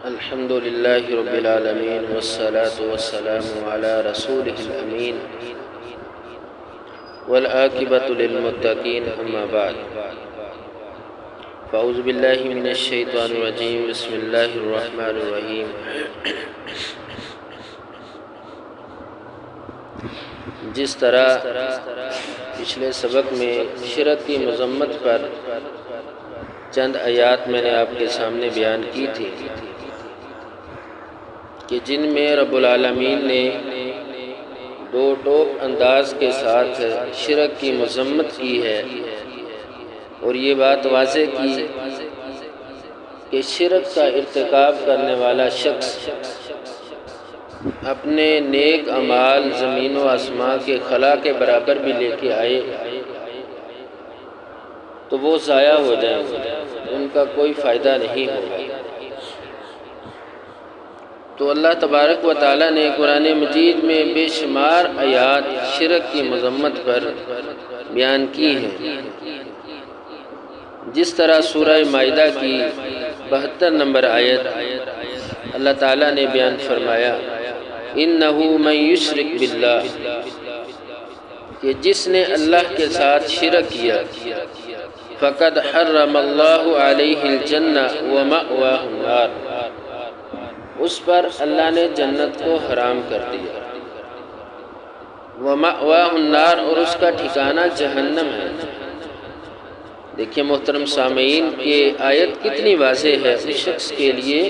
الحمد لله رب العالمين والصلاة والسلام على رسوله الأمين والعاقبة للمتقين أما بعد فأعوذ بالله من الشيطان الرجيم بسم الله الرحمن الرحيم جس طرح پچھلے سبق میں شرک کی مذمت پر چند آیات میں نے آپ کے سامنے بیان کی تھی کہ جن میں رب العالمین نے دو ٹوک انداز کے ساتھ شرک کی مذمت کی ہے اور یہ بات واضح کی کہ شرک کا ارتکاب کرنے والا شخص اپنے نیک اعمال زمین و آسمان کے خلا کے برابر بھی لے کے آئے تو وہ ضائع ہو جائیں گے، ان کا کوئی فائدہ نہیں ہوگا۔ تو اللہ تبارک و تعالیٰ نے قرآن مجید میں بے شمار آیات شرک کی مذمت پر بیان کی ہیں، جس طرح سورہ مائدہ کی 72 نمبر آیت اللہ تعالیٰ نے بیان فرمایا اِنَّهُ مَن يُشْرِكْ بِاللَّهِ کہ جس نے اللہ کے ساتھ شرک کیا فَقَدْ حَرَّمَ اللَّهُ عَلَيْهِ الْجَنَّةَ وَمَأْوَاهُ النَّارُ اس پر اللہ نے جنت کو حرام کر دیا، وَمَأْوَاهُ النَّارُ اور اس کا ٹھکانہ جہنم ہے۔ دیکھیں محترم سامعین، یہ آیت کتنی واضح ہے اس شخص کے لیے،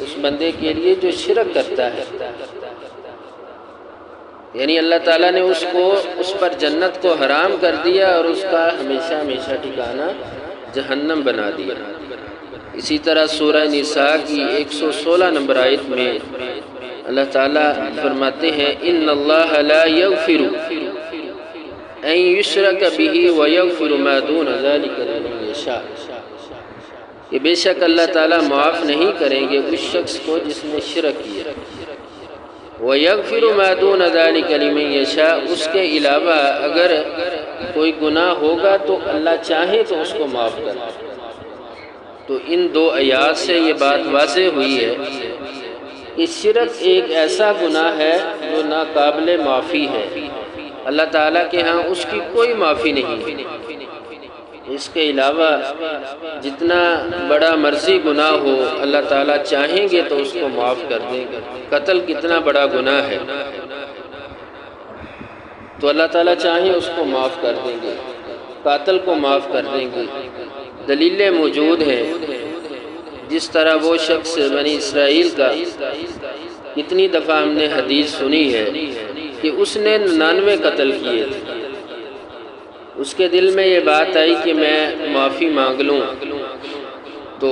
اس بندے کے لیے جو شرک کرتا ہے، یعنی اللہ تعالیٰ نے اس پر جنت کو حرام کر دیا اور اس کا ہمیشہ ہمیشہ ٹھکانہ جہنم بنا دیا۔ اسی طرح سورہ نساء کی 116 نمبر آیت میں اللہ تعالیٰ فرماتے ہیں اِنَّ اللَّهَ لَا يَغْفِرُ أَن يُشْرَكَ بِهِ وَيَغْفِرُ مَا دُونَ ذَلِكَ لِمَن يَشَاءُ کہ بے شک اللہ تعالیٰ معاف نہیں کریں گے اس شخص کو جس نے شرک کیا، وَيَغْفِرُ مَا دُونَ ذَلِكَ لِمَن يَشَاءُ اس کے علاوہ اگر کوئی گناہ ہوگا تو اللہ چاہے تو اس کو معاف کر دے۔ تو ان دو آیات سے یہ بات واضح ہوئی ہے کہ شرک ایک ایسا گناہ ہے جو ناقابل معافی ہے، اللہ تعالیٰ کے ہاں اس کی کوئی معافی نہیں ہے۔ اس کے علاوہ جتنا بڑا مرضی گناہ ہو اللہ تعالیٰ چاہیں گے تو اس کو معاف کر دیں گے۔ قتل کتنا بڑا گناہ ہے تو اللہ تعالیٰ چاہیں اس کو معاف کر دیں گے، قاتل کو معاف کر دیں گے۔ دلیلیں موجود ہیں، جس طرح وہ شخص بنی اسرائیل کا کتنی دفعہ ہم نے حدیث سنی ہے کہ اس نے 99 قتل کیے تھے، اس کے دل میں یہ بات آئی کہ میں معافی مانگ لوں تو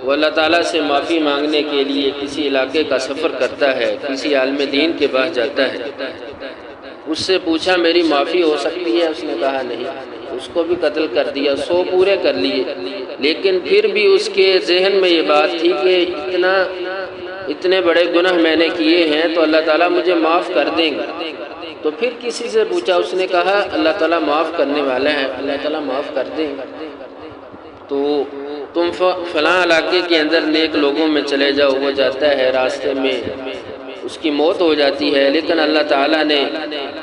وہ اللہ تعالیٰ سے معافی مانگنے کے لیے کسی علاقے کا سفر کرتا ہے، کسی عالم دین کے پاس جاتا ہے، اس سے پوچھا میری معافی ہو سکتی ہے؟ اس نے کہا نہیں، اس کو بھی قتل کر دیا، 100 پورے کر لیے، لیکن پھر بھی اس کے ذہن میں یہ بات تھی کہ اتنے بڑے گناہ میں نے کیے ہیں تو اللہ تعالیٰ مجھے معاف کر دیں گے۔ تو پھر کسی سے پوچھا، اس نے کہا اللہ تعالیٰ معاف کرنے والا ہے، اللہ تعالیٰ معاف کر دیں گے۔ تو تم فلاں علاقے کے اندر نیک لوگوں میں چلے جاؤ، وہ جاتا ہے راستے میں اس کی موت ہو جاتی ہے، لیکن اللہ تعالیٰ نے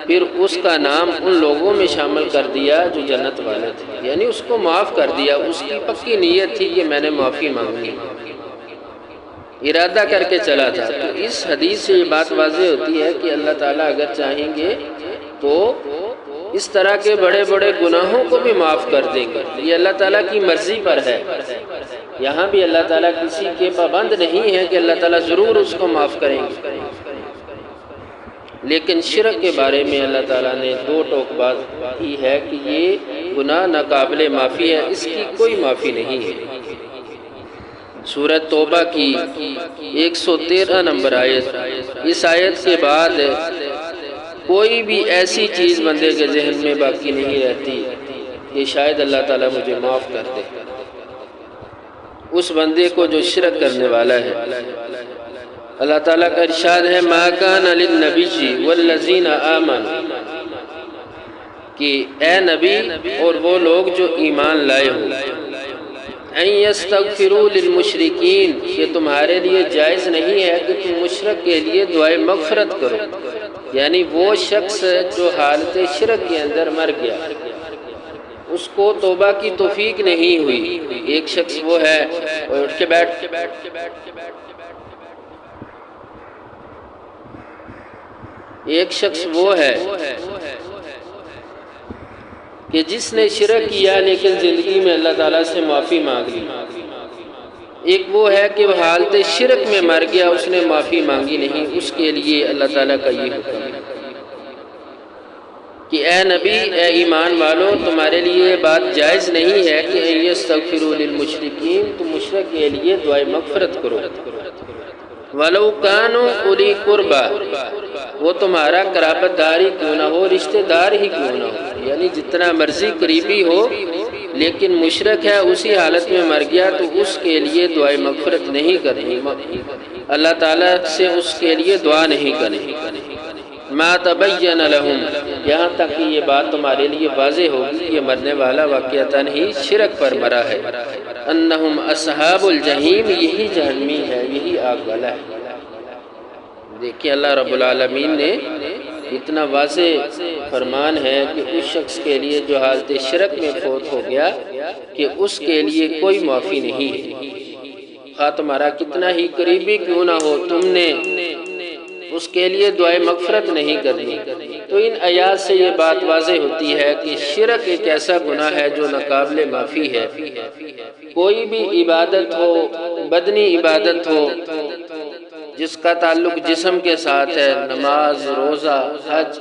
پھر اس کا نام ان لوگوں میں شامل کر دیا جو جنت والے تھے، یعنی اس کو معاف کر دیا۔ اس کی پکی نیت تھی کہ میں نے معافی مانگی، ارادہ کر کے چلا تھا۔ تو اس حدیث سے یہ بات واضح ہوتی ہے کہ اللہ تعالیٰ اگر چاہیں گے تو اس طرح کے بڑے بڑے گناہوں کو بھی معاف کر دیں گے، یہ اللہ تعالیٰ کی مرضی پر ہے۔ یہاں بھی اللہ تعالیٰ کسی کے پابند نہیں ہے کہ اللہ تعالیٰ ضرور اس کو معاف کریں گے، لیکن شرک کے بارے میں اللہ تعالیٰ نے دو ٹوک بات کی ہے کہ یہ گناہ ناقابل معافی ہے، اس کی کوئی معافی نہیں ہے۔ سورہ توبہ کی 113 نمبر آیت، اس آیت کے بعد کوئی بھی ایسی چیز بندے کے ذہن میں باقی نہیں رہتی کہ شاید اللہ تعالیٰ مجھے معاف کر دے اس بندے کو جو شرک کرنے والا ہے۔ اللہ تعالیٰ کا ارشاد ہے مَا كَانَ لِلنَّبِيِّ وَالَّذِينَ آمَنُوا کہ اے نبی اور وہ لوگ جو ایمان لائے ہو، ان یستغفروا للمشرکین، کہ تمہارے لیے جائز نہیں ہے کہ تم مشرک کے لیے دعائے مغفرت کرو، یعنی وہ شخص جو حالت شرک کے اندر مر گیا، اس کو توبہ کی توفیق نہیں ہوئی۔ ایک شخص وہ ہے، اور اٹھ کے بیٹھ، ایک شخص وہ ہے کہ جس نے شرک کیا لیکن زندگی میں اللہ تعالیٰ سے معافی مانگ لی۔ ایک وہ ہے کہ وہ حالت شرک میں مر گیا، اس نے معافی مانگی نہیں، اس کے لیے اللہ تعالیٰ کا یہ حکم ہے کہ اے نبی، اے ایمان والو، تمہارے لیے بات جائز نہیں ہے کہ ان یستغفروا للمشرکین، تم مشرک کے لیے دعائے مغفرت کرو، وَلَوْ كَانُوا أُولِي قُرْبَى، وہ تمہارا قرابت داری کیوں نہ ہو، رشتہ دار ہی کیوں نہ ہو، یعنی جتنا مرضی قریبی ہو لیکن مشرک ہے، اسی حالت میں مر گیا تو اس کے لیے دعائے مغفرت نہیں کرنی، اللہ تعالیٰ سے اس کے لیے دعا نہیں کرنی۔ ما تبین لہم، یہاں تک کہ یہ بات تمہارے لیے واضح ہوگی کہ یہ مرنے والا واقعتاً ہی شرک پر مرا ہے، انہم اصحاب الجحیم، یہی جہنمی ہے، یہی آگ والا ہے۔ دیکھیں اللہ رب العالمین نے اتنا واضح فرمان ہے کہ اس شخص کے لیے جو حالت شرک میں فوت ہو گیا کہ اس کے لیے کوئی معافی نہیں ہے، خواہ تمہارا کتنا ہی قریبی کیوں نہ ہو، تم نے اس کے لیے دعائے مغفرت نہیں کرنی۔ تو ان آیات سے یہ بات واضح ہوتی ہے کہ شرک ایک ایسا گناہ ہے جو ناقابل معافی ہے۔ کوئی بھی عبادت ہو، بدنی عبادت ہو جس کا تعلق جسم کے ساتھ ہے، نماز، روزہ، حج،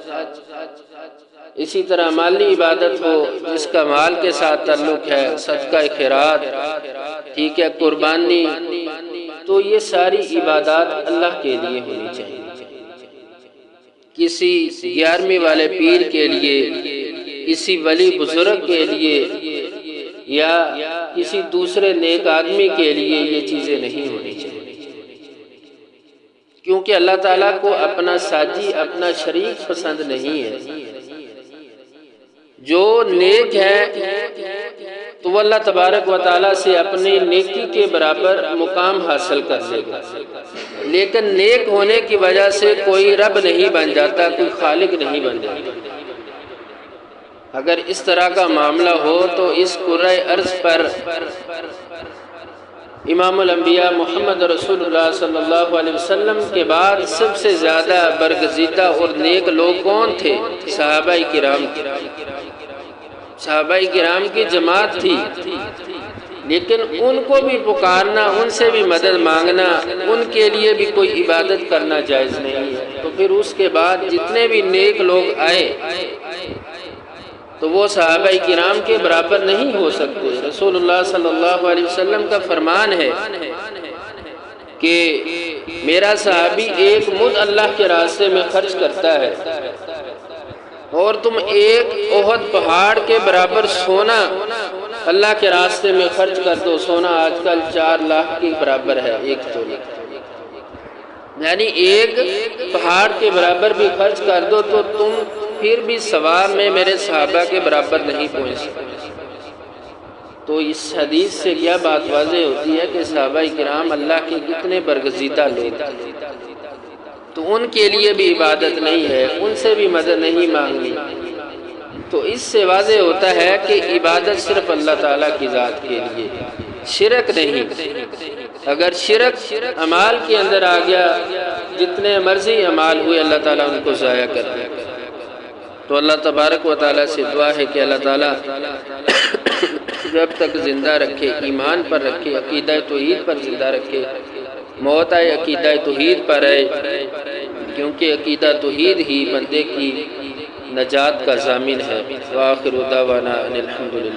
اسی طرح مالی عبادت ہو جس کا مال کے ساتھ تعلق ہے، صدقہ خیرات، ٹھیک ہے، قربانی، تو یہ ساری عبادات اللہ کے لیے ہونی چاہیے۔ کسی 11ویں والے پیر کے لیے، کسی ولی بزرگ کے لیے یا کسی دوسرے نیک آدمی کے لیے یہ چیزیں نہیں ہونی چاہیے، کیونکہ اللہ تعالیٰ کو اپنا ساجی، اپنا شریک پسند نہیں ہے۔ جو نیک ہے تو وہ اللہ تبارک و تعالیٰ سے اپنی نیکی کے برابر مقام حاصل کر لے گا، لیکن نیک ہونے کی وجہ سے کوئی رب نہیں بن جاتا، کوئی خالق نہیں بن جاتا۔ اگر اس طرح کا معاملہ ہو تو اس کرۂ ارض پر امام الانبیاء محمد رسول اللہ صلی اللہ علیہ وسلم کے بعد سب سے زیادہ برگزیدہ اور نیک لوگ کون تھے؟ صحابہ کرام۔ صحابہ کرام کی جماعت تھی، لیکن ان کو بھی پکارنا، ان سے بھی مدد مانگنا، ان کے لیے بھی کوئی عبادت کرنا جائز نہیں ہے۔ تو پھر اس کے بعد جتنے بھی نیک لوگ آئے تو وہ صحابہ کرام کے برابر نہیں ہو سکتے۔ رسول اللہ صلی اللہ علیہ وسلم کا فرمان ہے کہ میرا صحابی ایک مد اللہ کے راستے میں خرچ کرتا ہے اور تم ایک احد پہاڑ کے برابر سونا اللہ کے راستے میں خرچ کر دو۔ سونا آج کل 4 لاکھ کے برابر ہے، ایک تولے، یعنی ایک پہاڑ کے برابر بھی خرچ کر دو تو تم پھر بھی ثواب میں میرے صحابہ کے برابر نہیں پہنچ سکتے۔ تو اس حدیث سے کیا بات واضح ہوتی ہے کہ صحابہ کرام اللہ کے کتنے برگزیدہ لوگ تھے، تو ان کے لیے بھی عبادت نہیں ہے، ان سے بھی مدد نہیں مانگنی۔ تو اس سے واضح ہوتا ہے کہ عبادت صرف اللہ تعالیٰ کی ذات کے لیے، شرک نہیں۔ اگر شرک اعمال کے اندر آ گیا، جتنے مرضی اعمال ہوئے اللہ تعالیٰ ان کو ضائع کر دے۔ تو اللہ تبارک و تعالیٰ سے دعا ہے کہ اللہ تعالیٰ جب تک زندہ رکھے، ایمان پر رکھے، عقیدہ توحید پر زندہ رکھے، موت آئے عقیدہ توحید پر آئے، کیونکہ عقیدہ توحید ہی بندے کی نجات کا ضامن ہے۔ وآخر دعوانا ان الحمدللہ۔